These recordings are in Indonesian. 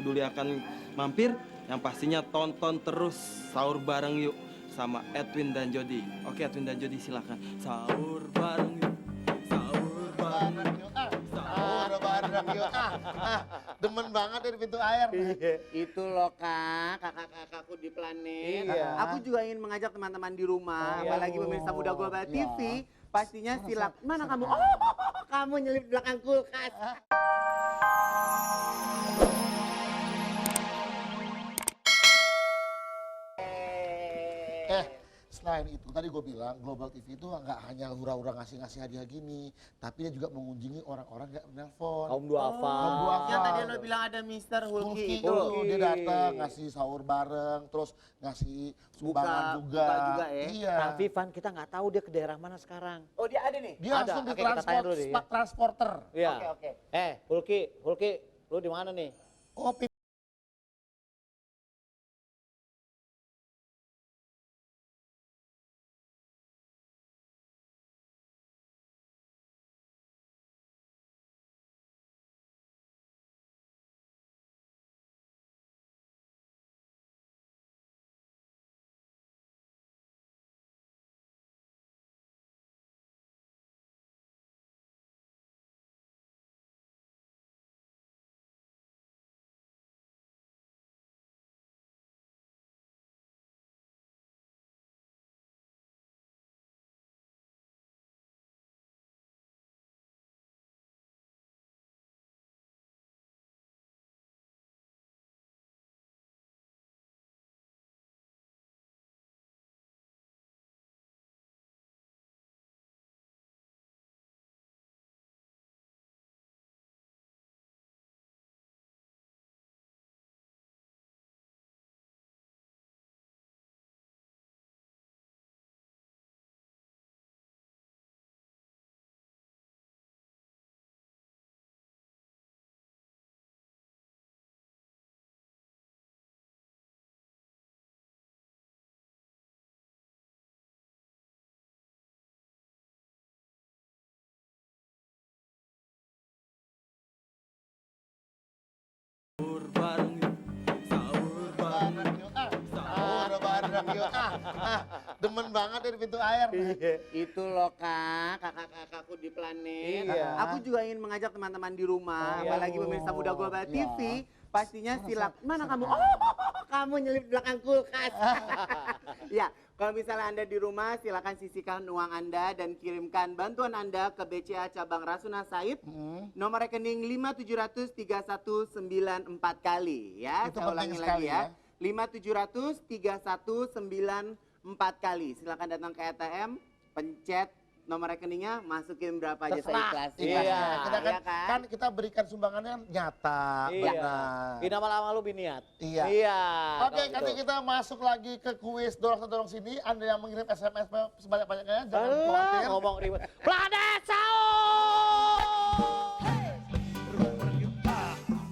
peduli akan mampir, yang pastinya tonton terus Sahur Bareng Yuk sama Edwin dan Jody. Oke, Edwin dan Jody silakan. Sahur bareng yuk. Sahur bareng yuk. Sahur bareng yuk. Demen banget dari pintu air. Itu loh Kak, kakak-kakakku di planet. Iya. Aku juga ingin mengajak teman-teman di rumah, Oh. apalagi pemirsa Muda Global Iya. TV. Pastinya mana kamu? Oh, kamu nyelip di belakang kulkas. Selain itu, tadi gue bilang Global TV itu nggak hanya hura-hura ngasih-ngasih hadiah gini, tapi dia juga mengunjungi orang-orang yang menelpon. Kaum duafa. Kaum duafa. Yang tadi lo bilang ada Mr. Hulky itu. Dia datang ngasih sahur bareng, terus ngasih sumbangan juga. buka juga ya. Iya. Tapi Van, kita nggak tahu dia ke daerah mana sekarang. Oh dia ada nih? Dia Ada. langsung Oke, kita tanya dulu deh, ya. transporter. Iya. Oke. Hulky, lu di mana nih? Oh, Sahur bareng yuk. Sahur bareng yuk. Sahur bareng yuk. Demen banget dari pintu air. Itu loh Kak, kakak-kakakku di planet. Iya. Aku juga ingin mengajak teman-teman di rumah, Oh. apalagi pemirsa Muda Global Iya. TV. Pastinya mana kamu? Oh, kamu nyelip di belakang kulkas. Ya, kalau misalnya Anda di rumah, silakan sisihkan uang Anda dan kirimkan bantuan Anda ke BCA Cabang Rasuna Said. Nomor rekening 5700319 kali ya. Itu Saya penting ulangi sekali lagi ya. 5700319 kali. Silakan datang ke ATM, pencet nomor rekeningnya, masukin berapa aja saya Terserah. ikhlasin. Iya. Kita Iya kan kita berikan sumbangannya nyata, Iya. benar. Ini lama-lama lu biniat. Iya. Iya. Oke, kalau nanti gitu. kita masuk lagi ke kuis dorong sini. Anda yang mengirim SMS sebanyak-banyaknya, jangan Alah, khawatir. ngomong ribet. Planet Sahur!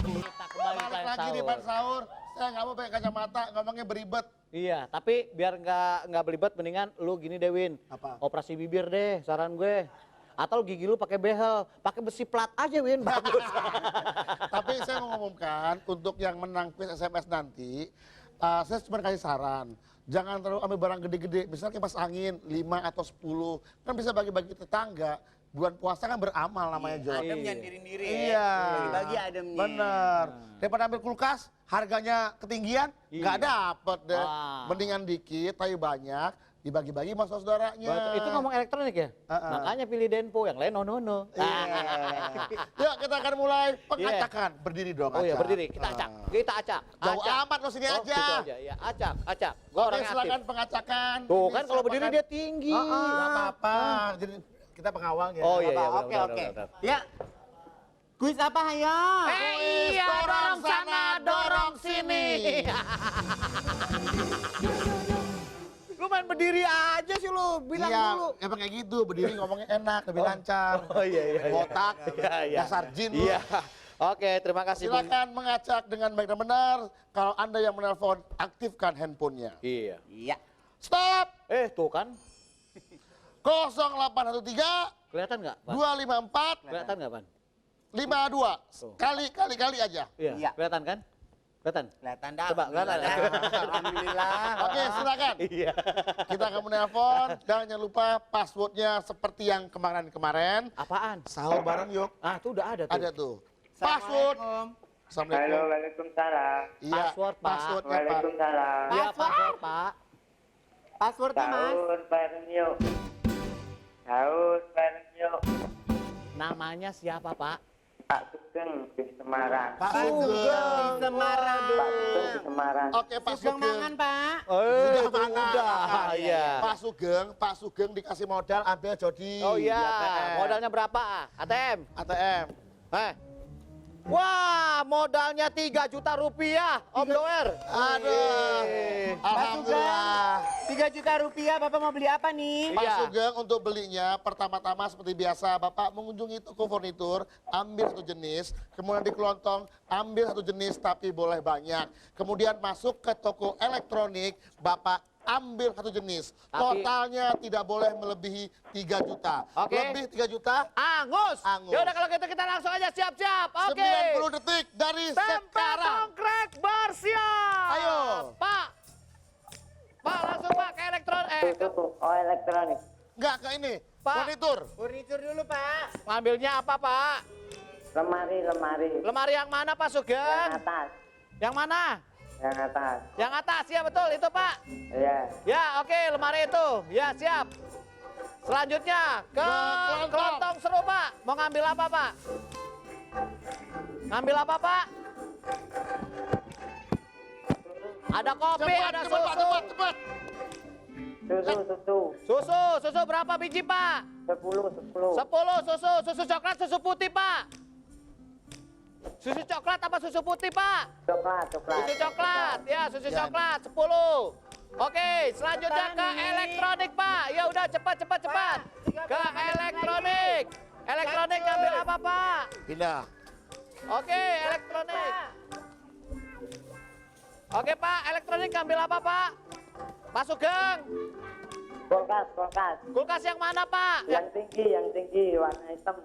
Kita kembali Balik Planet lagi di Sahur. Pan Sahur. Saya nggak mau pakai kacamata, ngomongnya beribet. Iya, tapi biar nggak belibet, mendingan lu gini deh, Win. Apa? Operasi bibir deh, saran gue. Atau gigi lu pakai behel, pakai besi plat aja, Win. Bagus. Tapi saya mau ngumumkan untuk yang menang kuis SMS nanti, saya cuma kasih saran. Jangan terlalu ambil barang gede-gede, misalnya kipas angin 5 atau 10, kan bisa bagi-bagi tetangga. Bulan puasa kan beramal namanya, Jo. Adem jangan diri-diri Iya. ya. Bagi-bagi ademnya. Bener. Daripada ambil kulkas, harganya ketinggian, nggak Iya. dapet deh. Wah. Mendingan dikit, tapi banyak, dibagi-bagi sama saudaranya. Itu ngomong elektronik ya? Makanya pilih Denpo, yang lain no. Iya. Yuk kita akan mulai pengacakan. Berdiri dong. Oh iya, acak. berdiri. Kita acak. Kita acak. Jauh Acak. amat lo sini Oh, aja. gitu aja. Ya, acak. Gua Oke, orangnya silakan aktif. pengacakan. Tuh Ini kan kalau berdiri silakan. dia tinggi. Nggak apa-apa. Jadi kita pengawalnya. Oh iya, iya. Oke. benar. Ya. Kuis apa hayo? Iya, dorong sana, dorong sini. Lu main berdiri aja sih lu, bilang Iya, dulu. emang kayak gitu. Berdiri ngomongnya enak, lebih lancar. Oh iya. Botak, Iya. dasar jin lu. Iya. Oke, terima kasih. Bung. Silakan mengacak dengan baik dan benar. Kalau Anda yang menelpon, aktifkan handphonenya. Iya. Iya. Stop! Tuh kan, 0813 kelihatan nggak, Pan? 254 Kelihatan nggak, Pan? 52. Kali aja. Iya. Iya. Kelihatan kan? Kelihatan? Kelihatan dah. Coba, kelihatan ya? Alhamdulillah. Oke, silakan. Iya. Kita akan menelpon dan jangan lupa passwordnya seperti yang kemarin-kemarin. Apaan? Sahur bareng yuk. Ah, tuh udah ada tuh. Ada tuh. Password. Assalamualaikum. Assalamualaikum. Halo, Waalaikumsalam. Iya, Password, Pak. passwordnya Pak. Waalaikumsalam. Iya, Password. password, Pak. Passwordnya Mas. Sahur bareng yuk. Sahur bareng yuk. Namanya siapa, Pak? Pak Sugeng di Semarang. Pak Sugeng di Sugeng. Semarang. Pak Sugeng di Semarang. Oke, Pak Sugeng Sugeng. mangan Pak. Sudah itu mana? udah. Iya. Pak Sugeng dikasih modal ambil jodi. Oh di iya, ATM. modalnya berapa? ATM? ATM. Wah, modalnya 3 juta rupiah, Om Doer. Aduh. Eh. Alhamdulillah. 3 juta rupiah, Bapak mau beli apa nih? Pak Iya. Sugeng untuk belinya pertama-tama seperti biasa Bapak mengunjungi toko furnitur, ambil satu jenis, kemudian di kelontong ambil satu jenis tapi boleh banyak. Kemudian masuk ke toko elektronik, Bapak ambil satu jenis. Tapi- Totalnya tidak boleh melebihi 3 juta. Oke. Lebih 3 juta, Angus. Angus. Yaudah kalau gitu kita langsung aja siap-siap. Oke. 90 detik dari Tempe sekarang. tongkrek bersiap. Ayo. Pak. Pak langsung Pak ke Tuh, oh elektronik. Enggak ke ini, Pak. furnitur. Furnitur dulu Pak. ngambilnya apa Pak? Lemari. Lemari yang mana Pak Yang Sugeng? atas. Yang mana? Yang atas. Yang atas ya betul itu Pak. Iya. Ya oke lemari itu. Ya siap. Selanjutnya ke kelontong. kelontong seru Pak. Mau ngambil apa Pak? Ngambil apa Pak? Ada kopi, ada susu. cepat. Susu. Susu berapa biji Pak? 10. 10 susu coklat, susu putih Pak. Susu coklat apa susu putih Pak? Coklat. Susu coklat, ya susu Ya. coklat 10. Oke, selanjutnya ke Cepetan nih. elektronik Pak. Ya udah cepat. Ke elektronik. Elektronik ngambil apa Pak? Pindah. Oke, elektronik. Oke Pak, elektronik ngambil apa Pak? Pak Sugeng, Kulkas. kulkas yang mana Pak? Yang tinggi, warna hitam.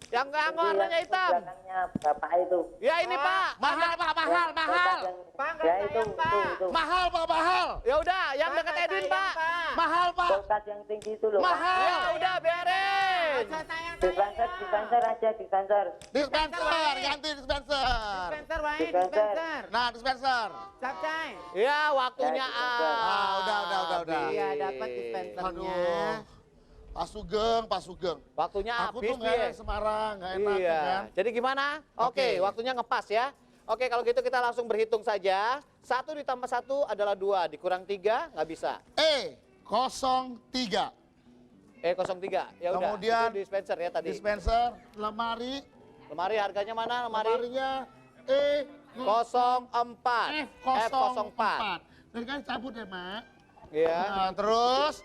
Yang Tinggi, warnanya yang hitam. Belakangnya bapak itu. Ya ini Pak. Mahal, Pak, mahal. Pak, nggak Ya sayang, Pak. itu. Mahal, Pak, mahal. Ya udah, yang Pak, dekat nggak Edwin sayang, Pak. Mahal, Pak. Kulkas yang tinggi itu loh. Mahal. Ya udah biarin. Nggak sayang, Dispenser aja, dispenser. Dispenser, ganti dispenser. Dispenser, Wahid, Dispenser. dispenser. Nah, dispenser. Capcay. Ya waktunya Ya, dispenser. Ah, udah. Iya, dapat dispensernya. Aduh. Pak Sugeng. Waktunya Aku habis tuh nggak enak nih. Semarang, nggak enak Iya. kan. Jadi gimana? Oke, Oke. waktunya ngepas ya. Oke, kalau gitu kita langsung berhitung saja. 1 ditambah 1 adalah 2, dikurang 3 nggak bisa. E03. 03. Ya udah. Kemudian itu dispenser ya tadi. Dispenser, lemari, Lemari harganya mana lemari? lemarinya F04. F04. Dari kan cabut ya, Mak. Iya. Nah, terus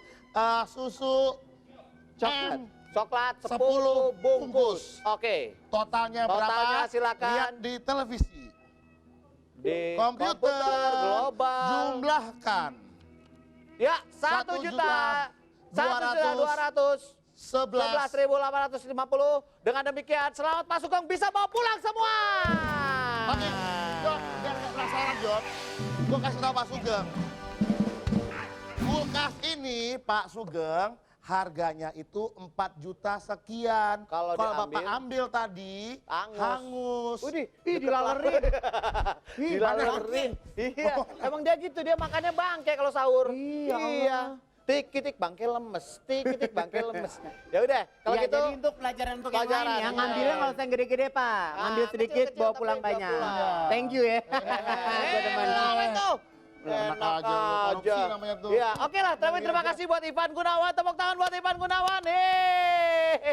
susu Coklat. M. Coklat 10 10 bungkus. Oke. Totalnya Totalnya berapa? silakan. Lihat di televisi. Di Komputer global. jumlahkan Ya, 1 1 juta 1.200 11. 11.850. Dengan demikian, selamat Pak Sugeng bisa bawa pulang semua. Oke, Jon, biar nggak penasaran, Jon. Gue kasih tahu Pak Sugeng. Kulkas ini, Pak Sugeng, harganya itu 4 juta sekian. Kalau Bapak diambil, ambil tadi, hangus. hangus. Widih, dilalerin. Dilalerin. Iya, emang dia gitu, dia makannya bangke kalau sahur. Iya. Tik-tik bangke lemes, tik-tik bangke lemes. Ya udah, kalau Ya, gitu jadi untuk pelajaran untuk yang Pelajaran, lain ya. iya. Ngambilnya nggak usah yang gede-gede, Pak. Ngambil Ah, sedikit, kecil-kecil bawa tapi pulang bawa banyak. pulang. Thank you ya. Eh, Gua demen. apa itu? Enak aja lu, korupsi namanya tuh. Iya, oke lah. Terima kasih buat Ivan Gunawan. Tepuk tangan buat Ivan Gunawan.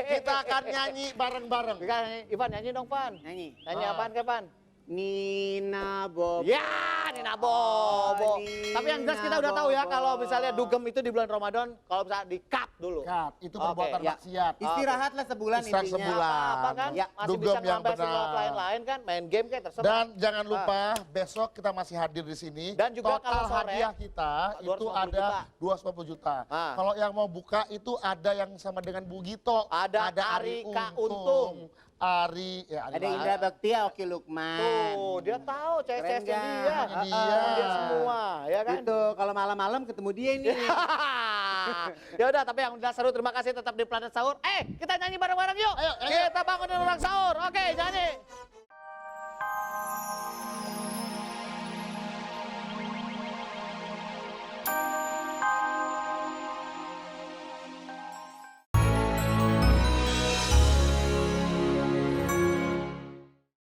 Kita akan nyanyi bareng-bareng. Ivan nyanyi dong, Pan. Nyanyi. Nyanyi apaan, Pan? Nina Bob. Ya, Nina Bobo. Nina Tapi yang jelas kita udah tahu ya Bobo. kalau misalnya dugem itu di bulan Ramadan, kalau misalnya di-cut dulu. Kat, itu Oke, perbuatan ya. maksiat. Istirahatlah sebulan Istirahat intinya. sebulan. Apa kan? Ya, Masih dugem bisa yang ngambil benar. lain-lain kan, main game kayak terserah. Dan jangan lupa besok kita masih hadir di sini. Dan juga total kalau sore, hadiah kita itu 250 ada juta. 250 juta. Ah. Kalau yang mau buka itu ada yang sama dengan Bu Gito. Ada Ari K. Untung. Ari, ya Ari Ada Lasso. Indra Baktia, Oki Lukman. Tuh, dia tahu CS-nya Keren dia. nggak? Dia semua, ya kan? Itu kalau malam-malam ketemu dia ini. Ya udah, tapi yang udah seru terima kasih tetap di Planet Sahur. Kita nyanyi bareng-bareng yuk. Ayo, ayo. Kita bangunin orang sahur. Oke, nyanyi.